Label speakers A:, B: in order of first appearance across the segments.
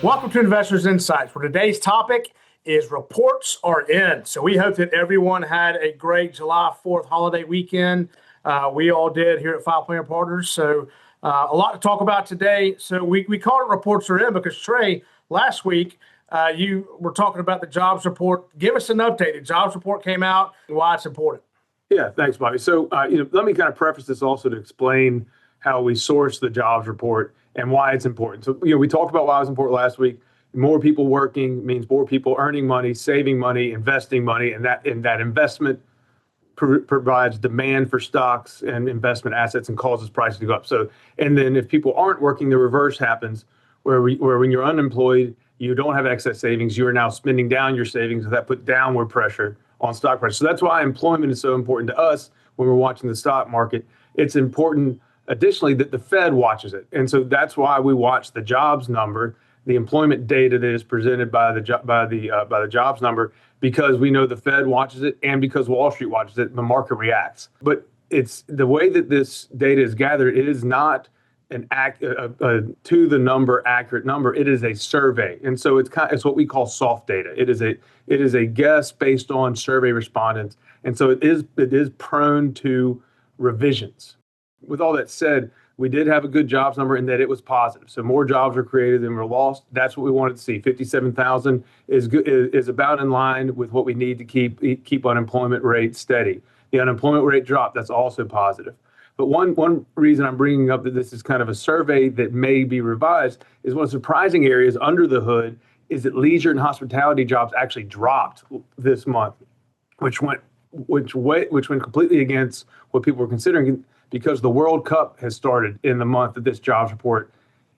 A: Welcome to Investors Insights, where today's topic is reports are in. So we hope that everyone had a great July 4th holiday weekend. We all did here at File Planner Partners. So a lot to talk about today. So we call it reports are in because, Trey, last week you were talking about the jobs report. Give us an update. The jobs report came out and why it's important.
B: Yeah, thanks, Bobby. So let me kind of preface this also to explain how we source the jobs report and why it's important. So, we talked about why it was important last week. More people working means more people earning money, saving money, investing money, and that investment provides demand for stocks and investment assets and causes prices to go up. So, and then if people aren't working, the reverse happens, where when you're unemployed, you don't have excess savings, you are now spending down your savings, and that put downward pressure on stock prices. So that's why employment is so important to us when we're watching the stock market. It's important, additionally, that the Fed watches it. And so that's why we watch the jobs number, the employment data that is presented by the jobs number, because we know the Fed watches it and because Wall Street watches it, the market reacts. But it's the way that this data is gathered, it is not a to the number accurate number. It is a survey, and so it's what we call soft data. It is a guess based on survey respondents, and so it is prone to revisions. With all that said, we did have a good jobs number in that it was positive. So more jobs were created than were lost. That's what we wanted to see. 57,000 is about in line with what we need to keep unemployment rate steady. The unemployment rate dropped. That's also positive. But one reason I'm bringing up that this is kind of a survey that may be revised is one of the surprising areas under the hood is that leisure and hospitality jobs actually dropped this month, which went completely against what people were considering, because the World Cup has started in the month that this jobs report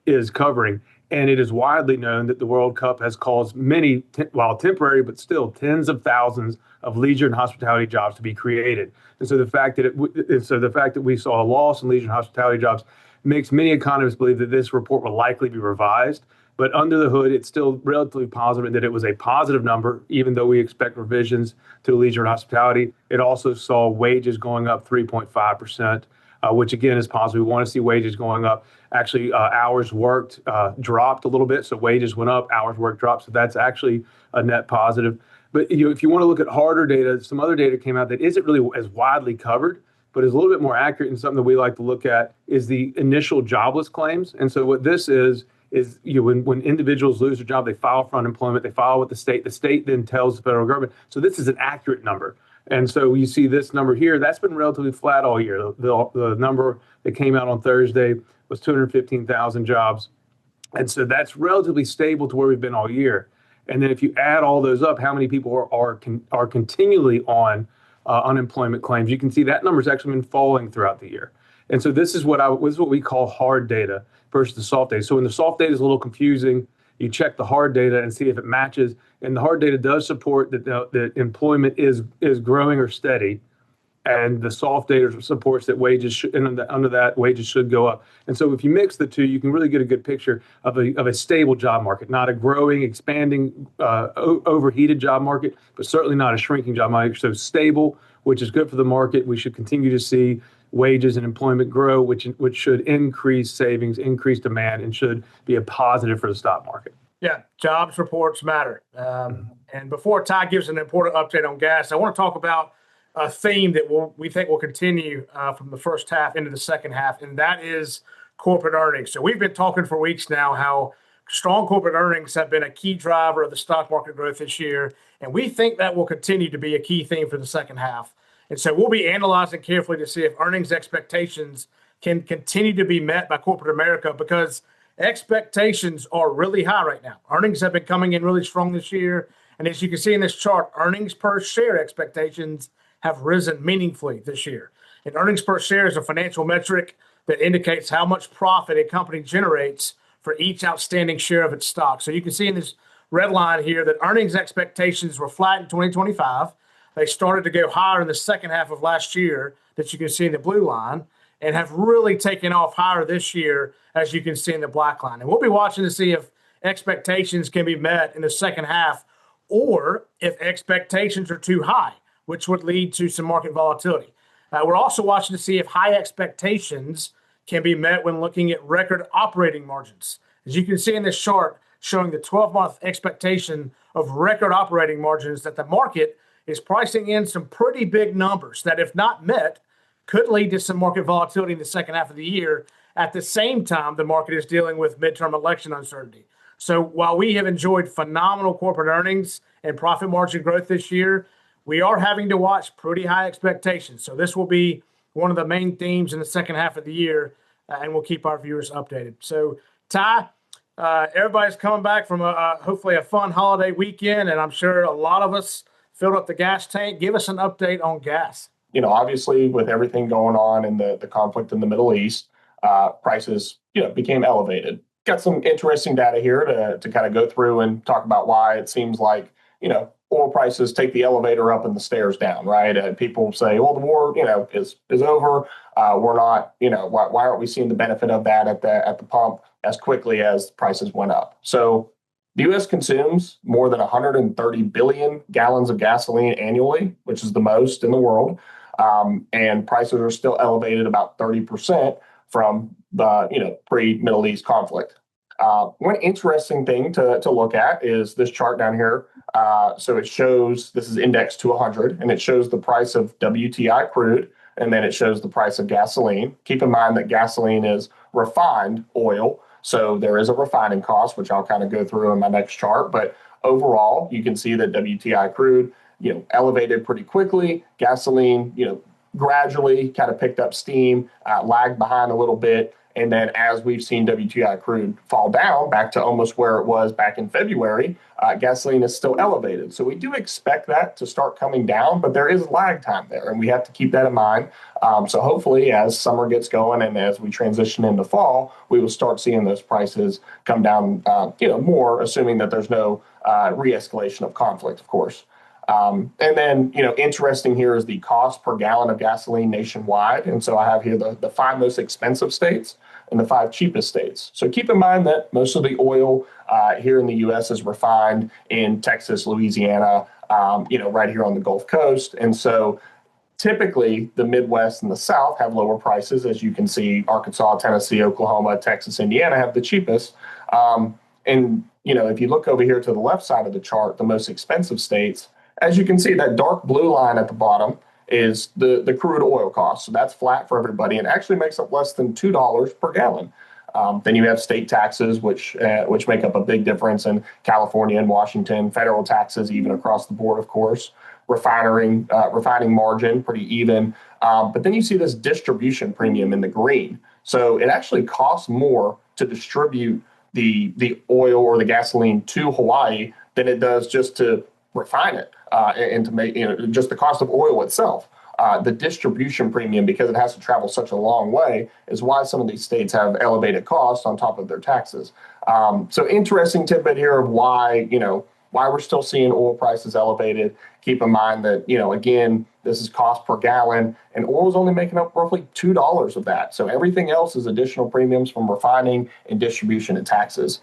B: is covering. And it is widely known that the World Cup has caused many, while temporary, but still tens of thousands of leisure and hospitality jobs to be created. And so the fact that we saw a loss in leisure and hospitality jobs makes many economists believe that this report will likely be revised. But under the hood, it's still relatively positive in that it was a positive number, even though we expect revisions to leisure and hospitality. It also saw wages going up 3.5%. Which again is positive. We want to see wages going up. Actually, hours worked dropped a little bit, so wages went up, hours worked dropped, so that's actually a net positive. But if you want to look at harder data, some other data came out that isn't really as widely covered, but is a little bit more accurate, and something that we like to look at is the initial jobless claims. And so what this is when individuals lose their job, they file for unemployment, they file with the state then tells the federal government. So this is an accurate number. And so you see this number here, that's been relatively flat all year. The number that came out on Thursday was 215,000 jobs. And so that's relatively stable to where we've been all year. And then if you add all those up, how many people are continually on unemployment claims, you can see that number's actually been falling throughout the year. And so this is what we call hard data versus the soft data. So when the soft data is a little confusing, you check the hard data and see if it matches. And the hard data does support that employment is growing or steady. And the soft data supports that wages under that wages should go up. And so if you mix the two, you can really get a good picture of a stable job market, not a growing, expanding, overheated job market, but certainly not a shrinking job market. So stable, which is good for the market. We should continue to see wages and employment grow, which should increase savings, increase demand, and should be a positive for the stock market.
A: Yeah, jobs reports matter. And before Ty gives an important update on gas, I want to talk about a theme that we think will continue from the first half into the second half, and that is corporate earnings. So we've been talking for weeks now how strong corporate earnings have been a key driver of the stock market growth this year, and we think that will continue to be a key theme for the second half. And so we'll be analyzing carefully to see if earnings expectations can continue to be met by corporate America, because expectations are really high right now. Earnings have been coming in really strong this year. And as you can see in this chart, earnings per share expectations have risen meaningfully this year. And earnings per share is a financial metric that indicates how much profit a company generates for each outstanding share of its stock. So you can see in this red line here that earnings expectations were flat in 2025. They started to go higher in the second half of last year, that you can see in the blue line, and have really taken off higher this year, as you can see in the black line. And we'll be watching to see if expectations can be met in the second half, or if expectations are too high, which would lead to some market volatility. We're also watching to see if high expectations can be met when looking at record operating margins. As you can see in this chart, showing the 12-month expectation of record operating margins that the market is pricing in some pretty big numbers that, if not met, could lead to some market volatility in the second half of the year. At the same time, the market is dealing with midterm election uncertainty. So while we have enjoyed phenomenal corporate earnings and profit margin growth this year, we are having to watch pretty high expectations. So this will be one of the main themes in the second half of the year, and we'll keep our viewers updated. So, Ty, everybody's coming back from hopefully a fun holiday weekend, and I'm sure a lot of us filled up the gas tank. Give us an update on gas.
C: Obviously with everything going on in the conflict in the Middle East, prices, became elevated. Got some interesting data here to kind of go through and talk about why it seems like, oil prices take the elevator up and the stairs down, right? People say, well, the war, is over. We're not, why aren't we seeing the benefit of that at the pump as quickly as prices went up? So the U.S. consumes more than 130 billion gallons of gasoline annually, which is the most in the world. And prices are still elevated about 30% from the pre-Middle East conflict. One interesting thing to look at is this chart down here. So it shows, this is indexed to 100, and it shows the price of WTI crude, and then it shows the price of gasoline. Keep in mind that gasoline is refined oil, so there is a refining cost, which I'll kind of go through in my next chart. But overall, you can see that WTI crude, elevated pretty quickly. Gasoline, gradually kind of picked up steam, lagged behind a little bit. And then as we've seen WTI crude fall down back to almost where it was back in February, gasoline is still elevated. So we do expect that to start coming down, but there is lag time there, and we have to keep that in mind. So hopefully as summer gets going and as we transition into fall, we will start seeing those prices come down, more, assuming that there's no re-escalation of conflict, of course. And then, interesting here is the cost per gallon of gasoline nationwide. And so I have here the 5 most expensive states and the 5 cheapest states. So keep in mind that most of the oil here in the U.S. is refined in Texas, Louisiana, right here on the Gulf Coast. And so typically the Midwest and the South have lower prices. As you can see, Arkansas, Tennessee, Oklahoma, Texas, Indiana have the cheapest. And, if you look over here to the left side of the chart, the most expensive states, as you can see, that dark blue line at the bottom is the crude oil cost. So that's flat for everybody and actually makes up less than $2 per gallon. Then you have state taxes, which make up a big difference in California and Washington, federal taxes even across the board, of course, refining margin, pretty even. But then you see this distribution premium in the green. So it actually costs more to distribute the oil or the gasoline to Hawaii than it does just to refine it and to make, just the cost of oil itself. The distribution premium, because it has to travel such a long way, is why some of these states have elevated costs on top of their taxes. So interesting tidbit here of why we're still seeing oil prices elevated. Keep in mind that, again, this is cost per gallon, and oil is only making up roughly $2 of that. So everything else is additional premiums from refining and distribution and taxes.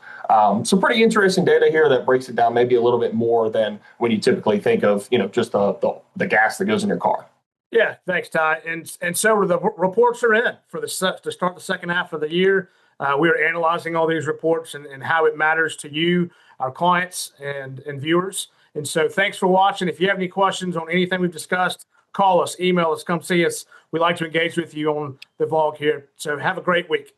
C: So pretty interesting data here that breaks it down maybe a little bit more than when you typically think of, just the gas that goes in your car.
A: Yeah, thanks, Ty. And so the reports are in to start the second half of the year. We are analyzing all these reports and how it matters to you, our clients, and viewers. And so thanks for watching. If you have any questions on anything we've discussed, call us, email us, come see us. We'd like to engage with you on the vlog here. So have a great week.